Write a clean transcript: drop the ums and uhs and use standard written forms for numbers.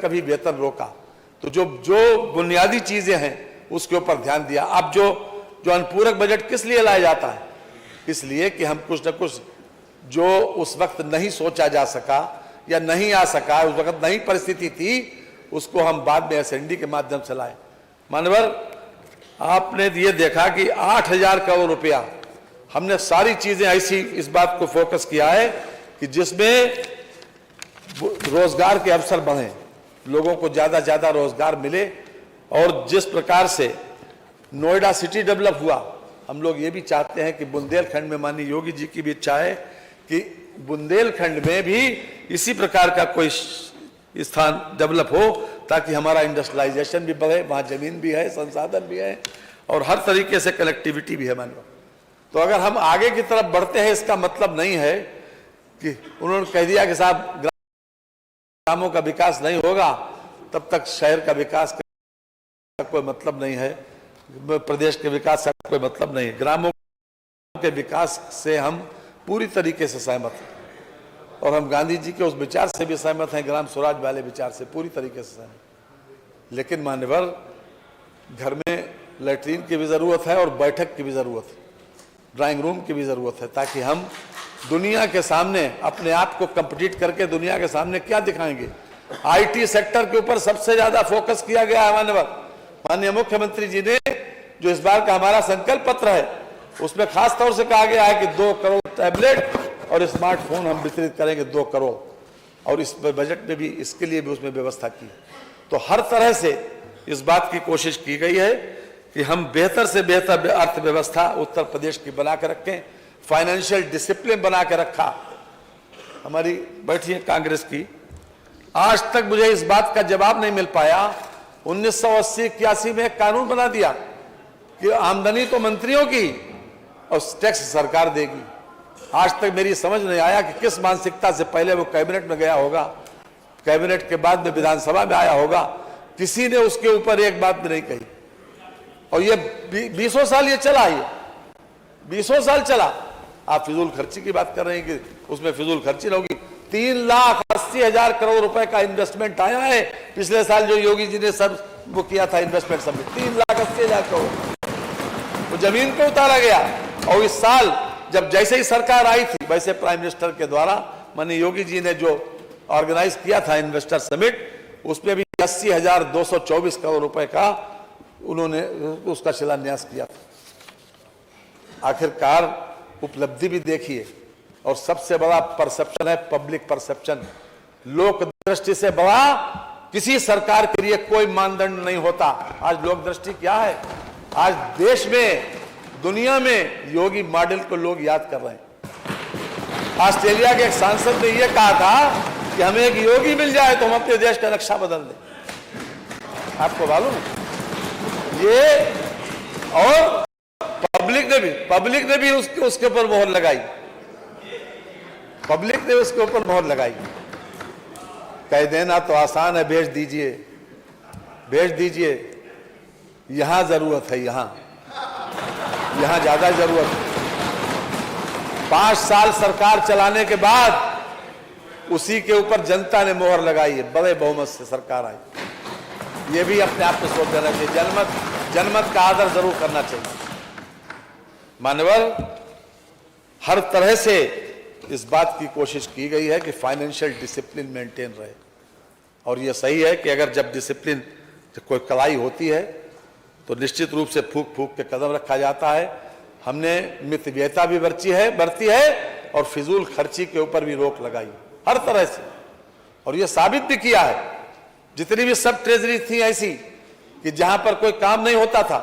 कभी वेतन रोका, तो जो बुनियादी चीजें हैं उसके ऊपर ध्यान दिया। अब जो अनुपूरक बजट किस लिए लाया जाता है? इसलिए कि हम कुछ न कुछ जो उस वक्त नहीं सोचा जा सका या नहीं आ सका, उस वक्त नहीं परिस्थिति थी, उसको हम बाद में एसएनडी के माध्यम से लाए। मानवर, आपने ये देखा कि 8,000 करोड़ रुपया हमने सारी चीजें ऐसी इस बात को फोकस किया है कि जिसमें रोजगार के अवसर बढ़े, लोगों को ज्यादा से ज्यादा रोजगार मिले। और जिस प्रकार से नोएडा सिटी डेवलप हुआ, हम लोग ये भी चाहते हैं कि बुंदेलखंड में, माननीय योगी जी की भी इच्छा है कि बुंदेलखंड में भी इसी प्रकार का कोई स्थान डेवलप हो, ताकि हमारा इंडस्ट्रियलाइजेशन भी बढ़े, वहाँ जमीन भी है, संसाधन भी है और हर तरीके से कनेक्टिविटी भी है। मान लो, तो अगर हम आगे की तरफ बढ़ते हैं, इसका मतलब नहीं है कि उन्होंने कह दिया कि साहब ग्रामों का विकास नहीं होगा, तब तक शहर का विकास का कोई मतलब नहीं है, प्रदेश के विकास का कोई मतलब नहीं है। ग्रामों के विकास से हम पूरी तरीके से सहमत हैं और हम गांधी जी के उस विचार से भी सहमत हैं, ग्राम स्वराज वाले विचार से पूरी तरीके से सहमत। लेकिन मान्यवर, घर में लैट्रीन की भी जरूरत है और बैठक की भी जरूरत है, ड्राइंग रूम की भी जरूरत है, ताकि हम दुनिया के सामने अपने आप को कंपीट करके दुनिया के सामने क्या दिखाएंगे। आईटी सेक्टर के ऊपर सबसे ज्यादा फोकस किया गया है मान्यवर। माननीय मुख्यमंत्री जी ने जो इस बार का हमारा संकल्प पत्र है, उसमें खास तौर से कहा गया है कि 2 करोड़ टैबलेट और स्मार्टफोन हम वितरित करेंगे, 2 करोड़, और इस बजट में भी इसके लिए भी उसमें व्यवस्था की। तो हर तरह से इस बात की कोशिश की गई है कि हम बेहतर से बेहतर अर्थव्यवस्था उत्तर प्रदेश की बना के रखें, फाइनेंशियल डिसिप्लिन बना के रखा। हमारी बैठी है कांग्रेस की, आज तक मुझे इस बात का जवाब नहीं मिल पाया। 1980-81 में एक कानून बना दिया कि आमदनी तो मंत्रियों की और टैक्स सरकार देगी। आज तक मेरी समझ नहीं आया कि किस मानसिकता से पहले वो कैबिनेट में गया होगा, कैबिनेट के बाद में विधानसभा में आया होगा, किसी ने उसके ऊपर एक बात भी नहीं कही। और ये 20 साल ये चला, ये 20 साल चला। आप फिजूल खर्ची की बात कर रहे हैं कि उसमें फिजूल खर्ची न होगी। 3,80,000 करोड़ रुपए का इन्वेस्टमेंट आया है पिछले साल, जो योगी जी ने सब वो किया था इन्वेस्टमेंट समिट, 3,80,000 करोड़ वो जमीन पे उतारा गया। और इस साल जब जैसे ही सरकार आई थी, वैसे प्राइम मिनिस्टर के द्वारा माननीय योगी जी ने जो ऑर्गेनाइज किया था इन्वेस्टर समिट, उसमें भी 80,224 करोड़ रुपए का उन्होंने उसका शिलान्यास किया था। आखिरकार उपलब्धि भी देखिए, और सबसे बड़ा परसेप्शन है पब्लिक परसेप्शन। लोक दृष्टि से बड़ा किसी सरकार के लिए कोई मानदंड नहीं होता। आज लोक दृष्टि क्या है? आज देश में, दुनिया में योगी मॉडल को लोग याद कर रहे हैं। ऑस्ट्रेलिया के एक सांसद ने यह कहा था कि हमें एक योगी मिल जाए तो हम अपने देश का नक्शा बदल दें। आपको मालूम है ये? और पब्लिक ने भी उसके ऊपर मोहर लगाई, पब्लिक ने उसके ऊपर मोहर लगाई। कह देना तो आसान है, भेज दीजिए। यहां जरूरत है, यहां ज्यादा जरूरत है। 5 साल सरकार चलाने के बाद उसी के ऊपर जनता ने मोहर लगाई है, बड़े बहुमत से सरकार आई। ये भी अपने आप में सोच देना चाहिए, जनमत का आदर जरूर करना चाहिए। मानवर, हर तरह से इस बात की कोशिश की गई है कि फाइनेंशियल डिसिप्लिन मेंटेन रहे। और यह सही है कि अगर जब डिसिप्लिन कोई कलाई होती है तो निश्चित रूप से फूक फूक के कदम रखा जाता है। हमने मितव्ययता भी बरती है और फिजूल खर्ची के ऊपर भी रोक लगाई हर तरह से। और यह साबित भी किया है, जितनी भी सब ट्रेजरी थी ऐसी कि जहां पर कोई काम नहीं होता था,